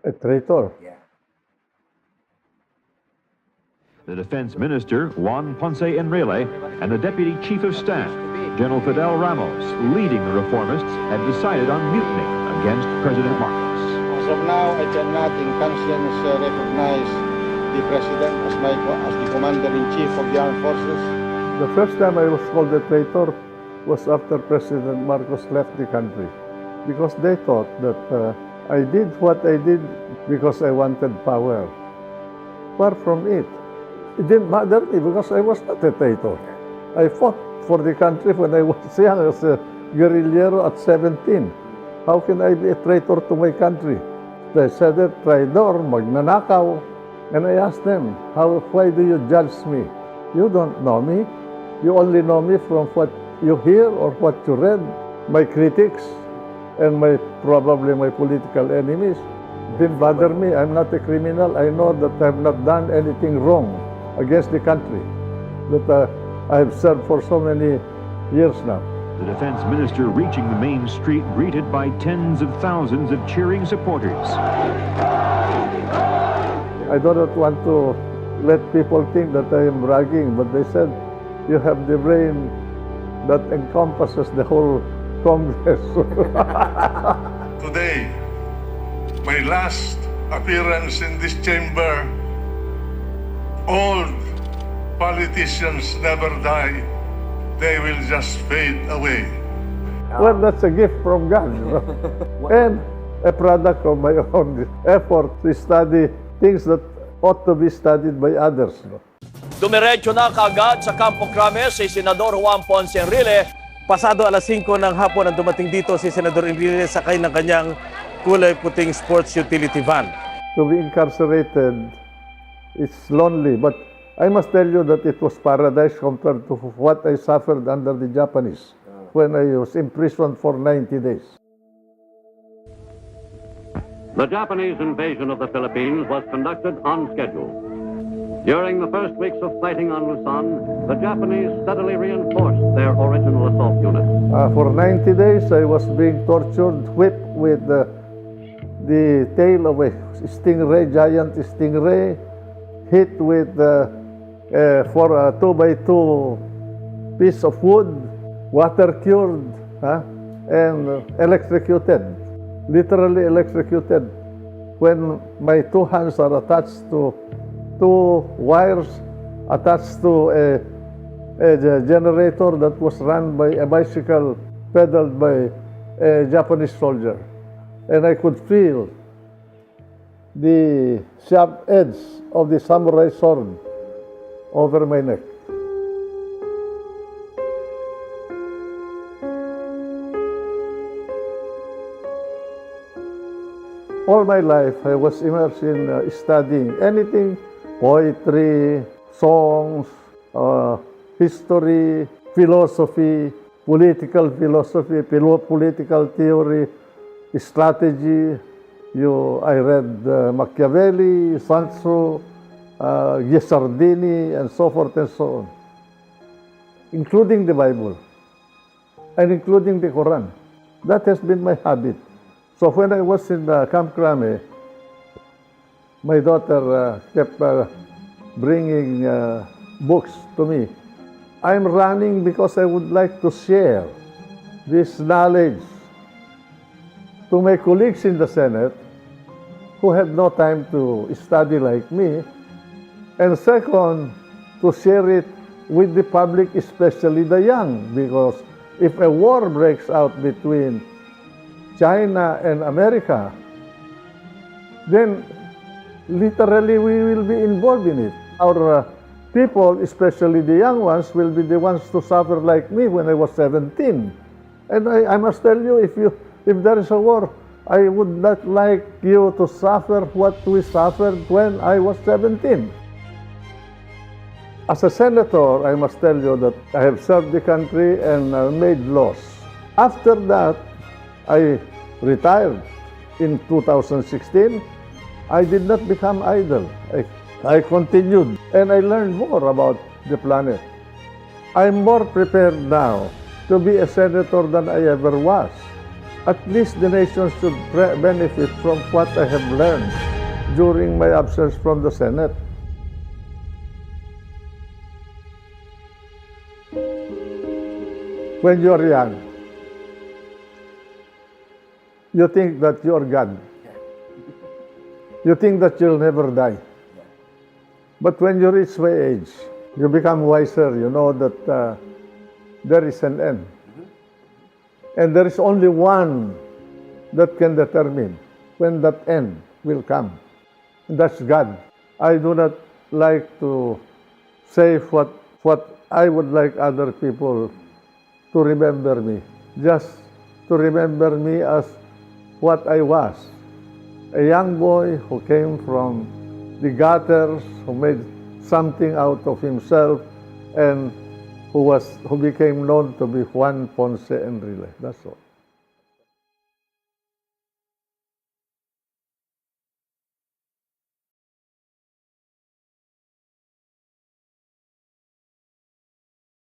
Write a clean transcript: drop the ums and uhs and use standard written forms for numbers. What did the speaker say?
A traitor. Yeah. The Defense Minister, Juan Ponce Enrile, and the Deputy Chief of Staff, General Fidel Ramos, leading the reformists, had decided on mutiny against President Marcos. As of now, I cannot in conscience recognize the President as the Commander-in-Chief of the Armed Forces. The first time I was called a traitor was after President Marcos left the country, because they thought that I did what I did because I wanted power. Far from it. It didn't matter me because I was not a traitor. I fought for the country when I was young as a guerrillero at 17. How can I be a traitor to my country? They said that traidor, magnanakaw. And I asked them, why do you judge me? You don't know me. You only know me from what you hear or what you read. My critics and probably my political enemies didn't bother me. I'm not a criminal. I know that I've not done anything wrong against the country that I have served for so many years now. The Defense Minister reaching the main street, greeted by tens of thousands of cheering supporters. I do not want to let people think that I am bragging, but they said, you have the brain that encompasses the whole Congress. Today, my last appearance in this chamber, old politicians never die. They will just fade away. Well, that's a gift from God, you know? And a product of my own effort to study things that ought to be studied by others. You know? Dumiretso na kaagad sa Campo Crame si Senador Juan Ponce Enrile. Pasado alas 5 ng hapon ang dumating dito si Senador Enrile sakay ng kanyang kulay puting sports utility van. To be incarcerated, it's lonely, but I must tell you that it was paradise compared to what I suffered under the Japanese when I was imprisoned for 90 days. The Japanese invasion of the Philippines was conducted on schedule. During the first weeks of fighting on Luzon, the Japanese steadily reinforced their original assault unit. For 90 days, I was being tortured, whipped with the tail of a stingray, giant stingray, hit with for a 2x2 piece of wood, water cured, and electrocuted, literally electrocuted. When my two hands are attached to two wires attached to a generator that was run by a bicycle pedaled by a Japanese soldier. And I could feel the sharp edge of the samurai sword over my neck. All my life, I was immersed in studying anything, poetry, songs, history, philosophy, political theory, strategy. I read Machiavelli, Sun Tzu, Guisardini, and so forth and so on, including the Bible and including the Quran. That has been my habit. So when I was in Camp Crame, my daughter kept bringing books to me. I'm running because I would like to share this knowledge to my colleagues in the Senate who had no time to study like me, and second, to share it with the public, especially the young, because if a war breaks out between China and America, then literally we will be involved in it. Our people, especially the young ones, will be the ones to suffer like me when I was 17. And I must tell you, if there is a war, I would not like you to suffer what we suffered when I was 17. As a senator, I must tell you that I have served the country and made laws. After that, I retired in 2016. I did not become idle. I continued, and I learned more about the planet. I'm more prepared now to be a senator than I ever was. At least the nation should benefit from what I have learned during my absence from the Senate. When you are young, you think that you are God. You think that you'll never die. But when you reach my age, you become wiser. You know that there is an end. And there is only one that can determine when that end will come. And that's God. I do not like to say what I would like other people to remember me. Just to remember me as what I was. A young boy who came from the gutters, who made something out of himself, and who became known to be Juan Ponce Enrile. That's all.